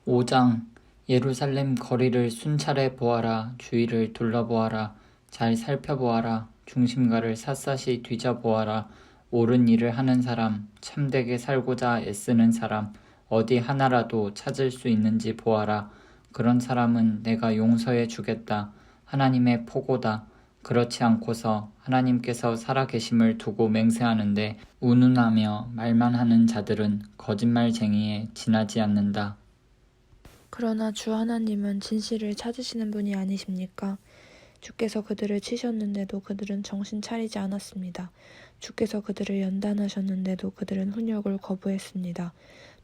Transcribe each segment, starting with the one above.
5장 예루살렘 거리를 순찰해 보아라. 주위를 둘러보아라. 잘 살펴보아라. 중심가를 샅샅이 뒤져보아라. 옳은 일을 하는 사람, 참되게 살고자 애쓰는 사람, 어디 하나라도 찾을 수 있는지 보아라. 그런 사람은 내가 용서해 주겠다. 하나님의 포고다. 그렇지 않고서 하나님께서 살아계심을 두고 맹세하는데 운운하며 말만 하는 자들은 거짓말쟁이에 지나지 않는다. 그러나 주 하나님은 진실을 찾으시는 분이 아니십니까? 주께서 그들을 치셨는데도 그들은 정신 차리지 않았습니다. 주께서 그들을 연단하셨는데도 그들은 훈육을 거부했습니다.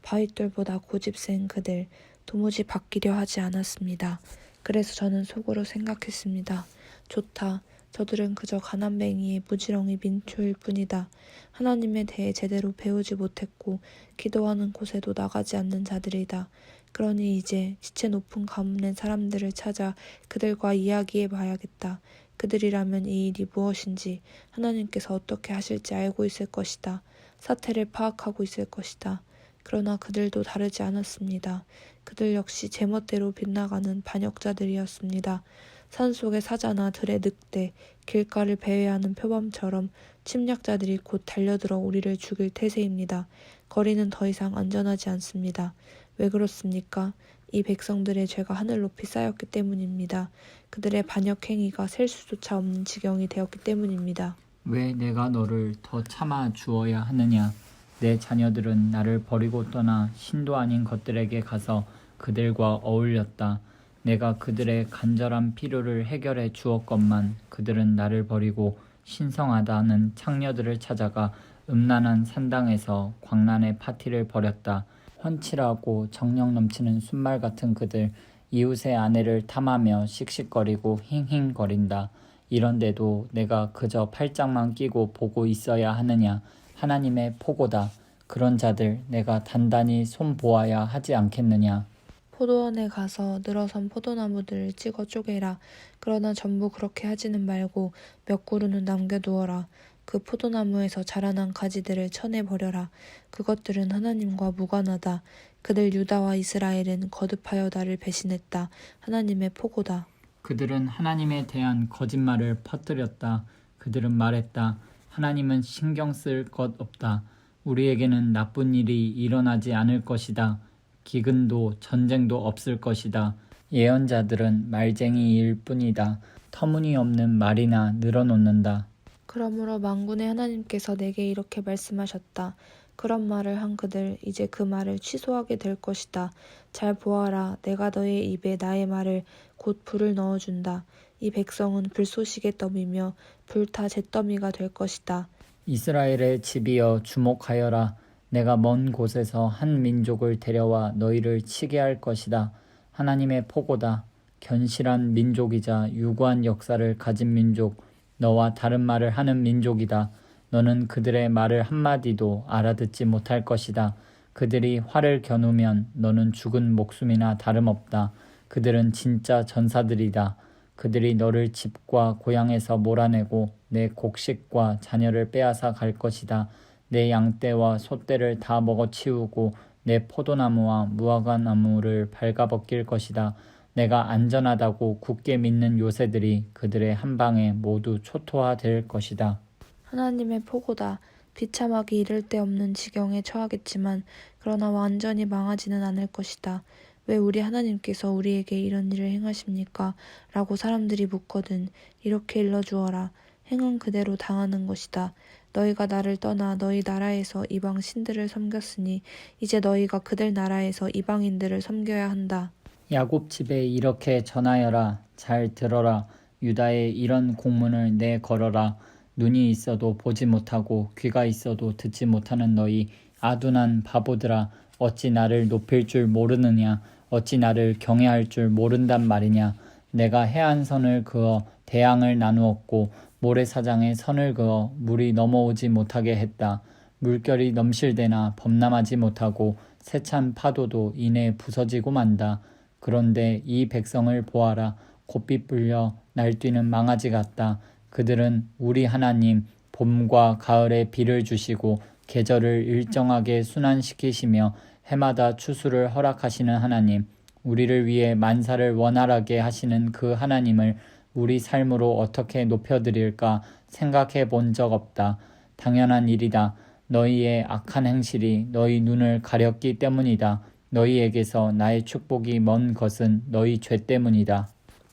바윗돌보다 고집센 그들, 도무지 바뀌려 하지 않았습니다. 그래서 저는 속으로 생각했습니다. 좋다. 저들은 그저 가난뱅이의 무지렁이 민초일 뿐이다. 하나님에 대해 제대로 배우지 못했고 기도하는 곳에도 나가지 않는 자들이다. 그러니 이제 시체 높은 가문의 사람들을 찾아 그들과 이야기해 봐야겠다. 그들이라면 이 일이 무엇인지 하나님께서 어떻게 하실지 알고 있을 것이다. 사태를 파악하고 있을 것이다. 그러나 그들도 다르지 않았습니다. 그들 역시 제멋대로 빗나가는 반역자들이었습니다. 산속의 사자나 들의 늑대, 길가를 배회하는 표범처럼 침략자들이 곧 달려들어 우리를 죽일 태세입니다. 거리는 더 이상 안전하지 않습니다. 왜 그렇습니까? 이 백성들의 죄가 하늘 높이 쌓였기 때문입니다. 그들의 반역 행위가 셀 수조차 없는 지경이 되었기 때문입니다. 왜 내가 너를 더 참아 주어야 하느냐? 내 자녀들은 나를 버리고 떠나 신도 아닌 것들에게 가서 그들과 어울렸다. 내가 그들의 간절한 필요를 해결해 주었건만 그들은 나를 버리고 신성하다는 창녀들을 찾아가 음란한 산당에서 광란의 파티를 벌였다. 훤칠하고 정력 넘치는 순말 같은 그들, 이웃의 아내를 탐하며 씩씩거리고 힝힝거린다. 이런데도 내가 그저 팔짱만 끼고 보고 있어야 하느냐? 하나님의 포고다. 그런 자들 내가 단단히 손보아야 하지 않겠느냐? 포도원에 가서 늘어선 포도나무들을 찍어 쪼개라. 그러나 전부 그렇게 하지는 말고 몇 그루는 남겨두어라. 그 포도나무에서 자라난 가지들을 쳐내버려라. 그것들은 하나님과 무관하다. 그들 유다와 이스라엘은 거듭하여 나를 배신했다. 하나님의 포고다. 그들은 하나님에 대한 거짓말을 퍼뜨렸다. 그들은 말했다. 하나님은 신경 쓸 것 없다. 우리에게는 나쁜 일이 일어나지 않을 것이다. 기근도 전쟁도 없을 것이다. 예언자들은 말쟁이일 뿐이다. 터무니없는 말이나 늘어놓는다. 그러므로 만군의 하나님께서 내게 이렇게 말씀하셨다. 그런 말을 한 그들 이제 그 말을 취소하게 될 것이다. 잘 보아라. 내가 너의 입에 나의 말을 곧 불을 넣어준다. 이 백성은 불쏘시개 더미며 불타 잿더미가 될 것이다. 이스라엘의 집이여 주목하여라. 내가 먼 곳에서 한 민족을 데려와 너희를 치게 할 것이다. 하나님의 포고다. 견실한 민족이자 유구한 역사를 가진 민족, 너와 다른 말을 하는 민족이다. 너는 그들의 말을 한마디도 알아듣지 못할 것이다. 그들이 활을 겨누면 너는 죽은 목숨이나 다름없다. 그들은 진짜 전사들이다. 그들이 너를 집과 고향에서 몰아내고 내 곡식과 자녀를 빼앗아 갈 것이다. 내 양떼와 소떼를 다 먹어치우고 내 포도나무와 무화과나무를 발가벗길 것이다. 내가 안전하다고 굳게 믿는 요새들이 그들의 한방에 모두 초토화될 것이다. 하나님의 포고다. 비참하기 이를 데 없는 지경에 처하겠지만 그러나 완전히 망하지는 않을 것이다. 왜 우리 하나님께서 우리에게 이런 일을 행하십니까? 라고 사람들이 묻거든. 이렇게 일러주어라. 행한 그대로 당하는 것이다. 너희가 나를 떠나 너희 나라에서 이방 신들을 섬겼으니 이제 너희가 그들 나라에서 이방인들을 섬겨야 한다. 야곱 집에 이렇게 전하여라. 잘 들어라. 유다에 이런 공문을 내 걸어라. 눈이 있어도 보지 못하고 귀가 있어도 듣지 못하는 너희 아둔한 바보들아. 어찌 나를 높일 줄 모르느냐? 어찌 나를 경외할 줄 모른단 말이냐? 내가 해안선을 그어 대양을 나누었고 모래사장에 선을 그어 물이 넘어오지 못하게 했다. 물결이 넘실대나 범람하지 못하고 세찬 파도도 이내 부서지고 만다. 그런데 이 백성을 보아라. 곱비 불려 날뛰는 망아지 같다. 그들은 우리 하나님 봄과 가을에 비를 주시고 계절을 일정하게 순환시키시며 해마다 추수를 허락하시는 하나님, 우리를 위해 만사를 원활하게 하시는 그 하나님을 우리 삶으로 어떻게 높여드릴까 생각해 본 적 없다. 당연한 일이다. 너희의 악한 행실이 너희 눈을 가렸기 때문이다. 너희에게서 나의 축복이 먼 것은 너희 죄 때문이다.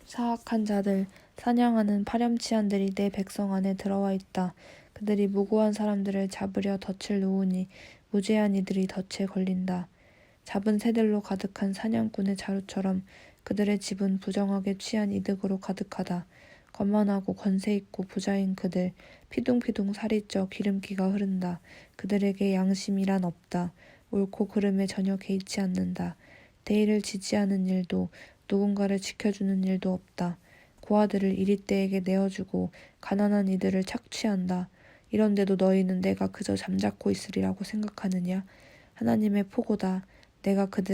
사악한 자들, 사냥하는 파렴치한들이 내 백성 안에 들어와 있다. 그들이 무고한 사람들을 잡으려 덫을 놓으니 무죄한 이들이 덫에 걸린다. 잡은 새들로 가득한 사냥꾼의 자루처럼 그들의 집은 부정하게 취한 이득으로 가득하다. 거만하고 권세 있고 부자인 그들, 피둥피둥 살이 쪄 기름기가 흐른다. 그들에게 양심이란 없다. 옳고 그름에 전혀 개의치 않는다. 대의를 지지하는 일도 누군가를 지켜주는 일도 없다. 고아들을 이리떼에게 내어주고 가난한 이들을 착취한다. 이런데도 너희는 내가 그저 잠자코 있으리라고 생각하느냐? 하나님의 포고다. 내가 그들을